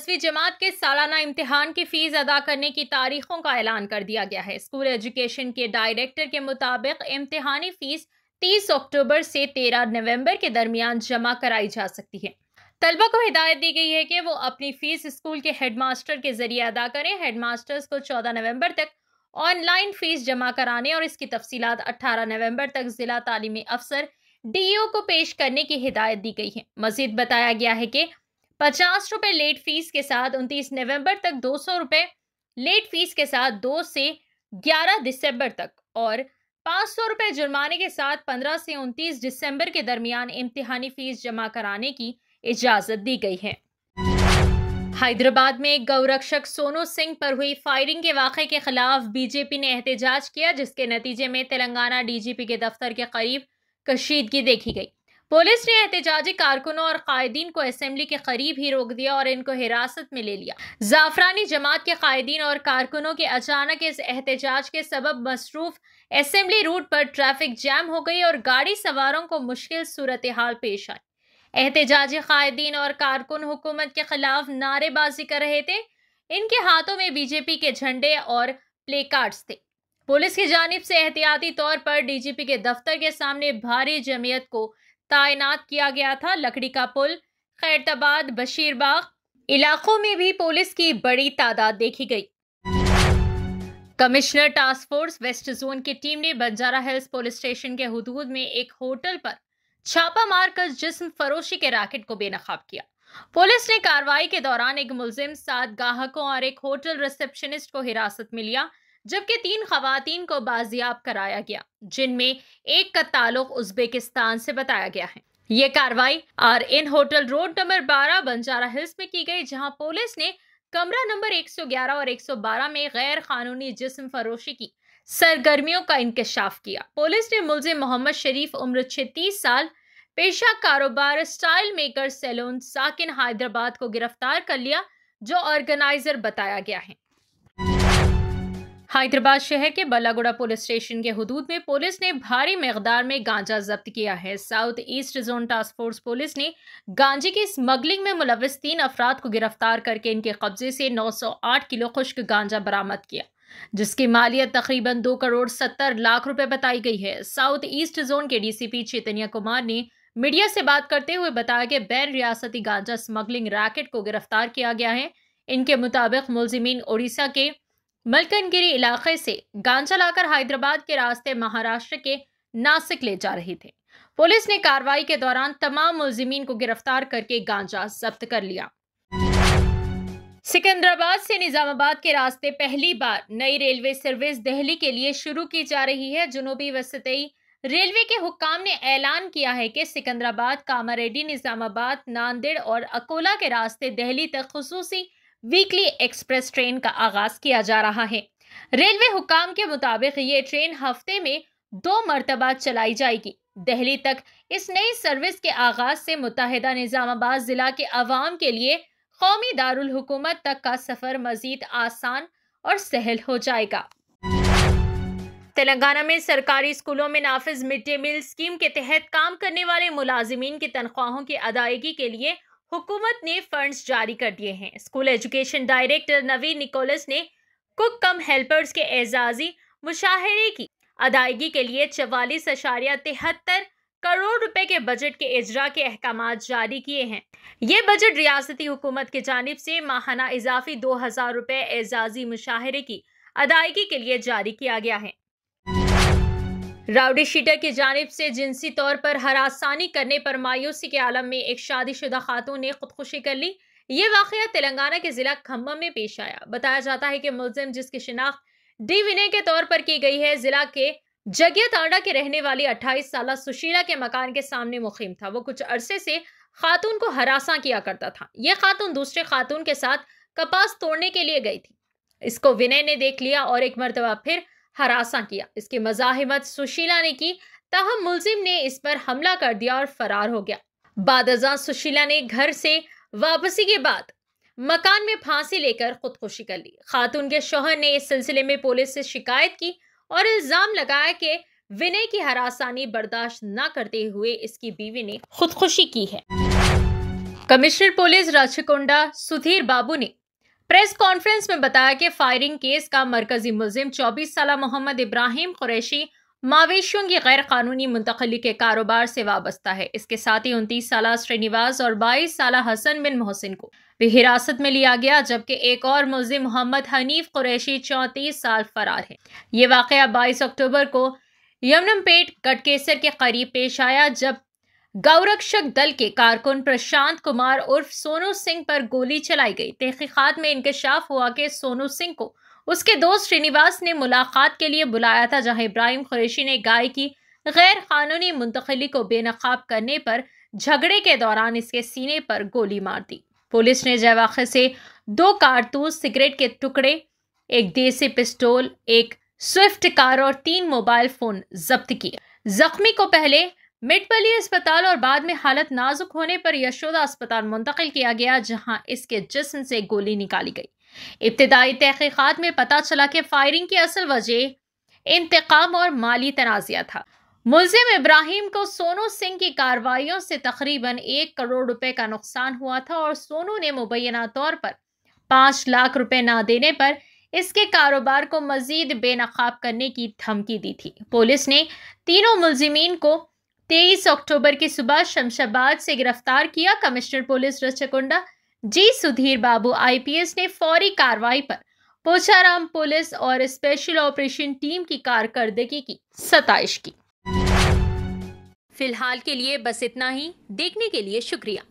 10वीं जमात के सालाना इम्तिहान की फीस अदा करने की तारीखों का ऐलान कर दिया गया है। स्कूल एजुकेशन के डायरेक्टर के मुताबिक इम्तिहानी फीस 30 अक्टूबर से 13 नवंबर के दरमियान जमा कराई जा सकती है। तलबा को हिदायत दी गई है कि वो अपनी फीस स्कूल के हेडमास्टर के जरिए अदा करें। हेडमास्टर्स को 14 नवंबर तक ऑनलाइन फीस जमा कराने और इसकी तफसीलात 18 नवंबर तक जिला तालीमी अफसर डीईओ को पेश करने की हिदायत दी गई है। मजीद बताया गया है कि 50 रुपए लेट फीस के साथ 29 नवंबर तक, 200 रुपए लेट फीस के साथ 2 से 11 दिसंबर तक और 500 रुपए जुर्माने के साथ 15 से 29 दिसंबर के दरमियान इम्तिहानी फीस जमा कराने की इजाजत दी गई है। हैदराबाद में गौरक्षक सोनू सिंह पर हुई फायरिंग के वाक़े के खिलाफ बीजेपी ने एहतजाज किया, जिसके नतीजे में तेलंगाना डीजीपी के दफ्तर के करीब कशीदगी देखी गई। पुलिस ने एहतजाजी कारकुनों और कायदीन को असेंबली के करीब ही रोक दिया और इनको हिरासत में ले लिया। जाफरानी जमात के कायदीन और कारकुनों के अचानक इस एहतजाज के सबब मसरूफ असेंबली रूट पर ट्रैफिक जैम हो गई और गाड़ी सवारों को मुश्किल सूरत हाल पेश आई। एहतजाजी कायदीन और कारकुन हुकूमत के खिलाफ नारेबाजी कर रहे थे। इनके हाथों में बीजेपी के झंडे और प्ले कार्ड्स थे। पुलिस की जानिब से एहतियाती तौर पर डीजीपी के दफ्तर के सामने भारी जमीयत को तैनात किया गया था। लकड़ी का पुल, खैरताबाद, बशीरबाग इलाकों में भी पुलिस की बड़ी तादाद देखी गई। Commissioner task force west zone की टीम ने बंजारा हिल्स पुलिस स्टेशन के हुदूद में एक होटल पर छापा मारकर जिस्म फरोशी के रैकेट को बेनकाब किया। पुलिस ने कार्रवाई के दौरान एक मुलजिम, 7 गाहकों और एक होटल रिसेप्शनिस्ट को हिरासत में लिया, जबकि 3 खवातीन को बाजियाब कराया गया, जिनमें एक का ताल्लुक उज्बेकिस्तान से बताया गया है। ये कार्रवाई इन hotel road number 12 Banjara Hills में की गई, जहां पुलिस ने कमरा नंबर 111 और 112 में गैर कानूनी जिस्म फरोशी की सरगर्मियों का इंकशाफ किया। पुलिस ने मुलजिम मोहम्मद शरीफ, उम्र 36 साल, पेशा कारोबार स्टाइल मेकर सैलून, साकिन हैदराबाद को गिरफ्तार कर लिया, जो ऑर्गेनाइजर बताया गया है। हैदराबाद शहर के बल्लागुड़ा पुलिस स्टेशन के हुदूद में पुलिस ने भारी मिकदार में गांजा जब्त किया है। South east zone task force police ने गांजे की स्मगलिंग में मुलविस 3 अफराद को गिरफ्तार करके इनके कब्जे से 908 किलो खुश्क गांजा बरामद किया, जिसकी मालियत तकरीबन 2 करोड़ 70 लाख रुपए बताई गई है। साउथ ईस्ट जोन के डीसीपी चैतन्य कुमार ने मीडिया से बात करते हुए बताया कि बैन रियासती गांजा स्मगलिंग रैकेट को गिरफ्तार किया गया है। इनके मुताबिक मुलजिमीन ओडिशा के मलकनगिरी इलाके से गांजा लाकर हैदराबाद के रास्ते महाराष्ट्र के नासिक ले जा रहे थे। पुलिस ने कार्रवाई के दौरान तमाम मुलजिमीन को गिरफ्तार करके गांजा जब्त कर लिया। सिकंदराबाद से निजामाबाद के रास्ते पहली बार नई रेलवे सर्विस दिल्ली के लिए शुरू की जा रही है। जुनूबी वसतई रेलवे के हुक्काम ने ऐलान किया है कि सिकंदराबाद, कामारेड्डी, निजामाबाद, नांदेड़ और अकोला के रास्ते दिल्ली तक खुसूसी वीकली एक्सप्रेस ट्रेन का आगाज किया जा रहा है। रेलवे हुक्काम के मुताबिक ये ट्रेन हफ्ते में 2 मरतबा चलाई जाएगी। दिल्ली तक इस नई सर्विस के आगाज से मुत्तहिदा निजामाबाद जिला के अवाम के लिए कौमी दारुल हुकूमत तक का सफर मजीद आसान और सहल हो जाएगा। तेलंगाना में सरकारी स्कूलों में नाफिज मिड डे मील स्कीम के तहत काम करने वाले मुलाजिमीन की तनख्वाहों की अदायगी के लिए हुकूमत ने फंड्स जारी कर दिए हैं। स्कूल एजुकेशन डायरेक्टर नवीन निकोलस ने कुक कम हेल्पर्स के एजाजी मुशाहरे की अदायगी के लिए 44.73 करोड़ रुपए के बजट के इजरा के अहकामात जारी किए हैं। ये बजट रियासती हुकूमत की जानिब से माहाना इजाफी 2000 रुपए एजाजी मुशाहरे की अदायगी के लिए जारी किया गया है। राउडी शीटर की जानिब से जिनसी तौर पर हरासानी करने पर मायूसी के आलम में एक शादीशुदा खातून ने खुदकुशी कर ली। ये वाकया तेलंगाना के जिला खम्मम में पेश आया। बताया जाता है कि मुलजिम, जिसकी शिनाख्त डी विनय के तौर पर की गई है, जिला के जगिया तांडा के रहने वाली 28 साल सुशीला के मकान के सामने मुकीम था। वो कुछ अरसे से खातून को हरासा किया करता था। यह खातून दूसरे खातून के साथ कपास तोड़ने के लिए गई थी। इसको विनय ने देख लिया और एक मरतबा फिर हरासा किया। इसकी मज़ाहिमत सुशीला ने की, ताहम मुलजिम ने इस पर हमला कर दिया और फरार हो गया। बादअज़ां सुशीला ने घर से वापसी के बाद मकान में फांसी लेकर खुदकुशी कर ली। खातून के शौहर ने इस सिलसिले में पुलिस से शिकायत की और इल्जाम लगाया कि विनय की हरासानी बर्दाश्त न करते हुए इसकी बीवी ने खुदकुशी की है। कमिश्नर पुलिस रचकुंडा सुधीर बाबू ने प्रेस कॉन्फ्रेंस में बताया कि फायरिंग केस का मरकजी मुलजिम 24 साल मोहम्मद इब्राहिम कुरैशी मवेशियों की गैर कानूनी मुंतकली के कारोबार से वाबस्ता है। इसके साथ ही 29 साल श्रीनिवास और 22 साल हसन बिन मोहसिन को भी हिरासत में लिया गया, जबकि एक और मुलजिम मोहम्मद हनीफ कुरैशी 34 साल फरार है। ये वाकया 22 अक्टूबर को यमुनमपेट गटकेसर के करीब पेश आया, जब गौरक्षक दल के कारकुन प्रशांत कुमार उर्फ सोनू सिंह पर गोली चलाई गई। तहकीकात में इंकशाफ हुआ कि सोनू सिंह को उसके दोस्त श्रीनिवास ने मुलाकात के लिए बुलाया था, जहां इब्राहिम कुरैशी ने गाय की गैर कानूनी मुंतकली को बेनकाब करने पर झगड़े के दौरान इसके सीने पर गोली मार दी। पुलिस ने जवाखे से 2 कारतूस, सिगरेट के टुकड़े, एक देसी पिस्तौल, एक स्विफ्ट कार और 3 मोबाइल फोन जब्त किए। जख्मी को पहले मिटपली अस्पताल और बाद में हालत नाजुक होने पर यशोदा अस्पताल मुंतकिल किया गया, जहां इसके जिस्म से गोली निकाली गई। इब्तिदाई तहकीकात में पता चला कि फायरिंग की असल वजह इंतकाम और माली तनाज़ा था। मुलजिम इब्राहिम को सोनू सिंह की कार्रवाइयों से तकरीबन 1 करोड़ रुपए का नुकसान हुआ था और सोनू ने मुबैना तौर पर 5 लाख रुपए ना देने पर इसके कारोबार को मजीद बेनकाब करने की धमकी दी थी। पुलिस ने तीनों मुलजिमीन को 23 अक्टूबर की सुबह शमशाबाद से गिरफ्तार किया। कमिश्नर पुलिस रचकुंडा जी सुधीर बाबू IPS ने फौरी कार्रवाई पर पोचाराम पुलिस और स्पेशल ऑपरेशन टीम की कारकर्दगी की सताइश की। फिलहाल के लिए बस इतना ही। देखने के लिए शुक्रिया।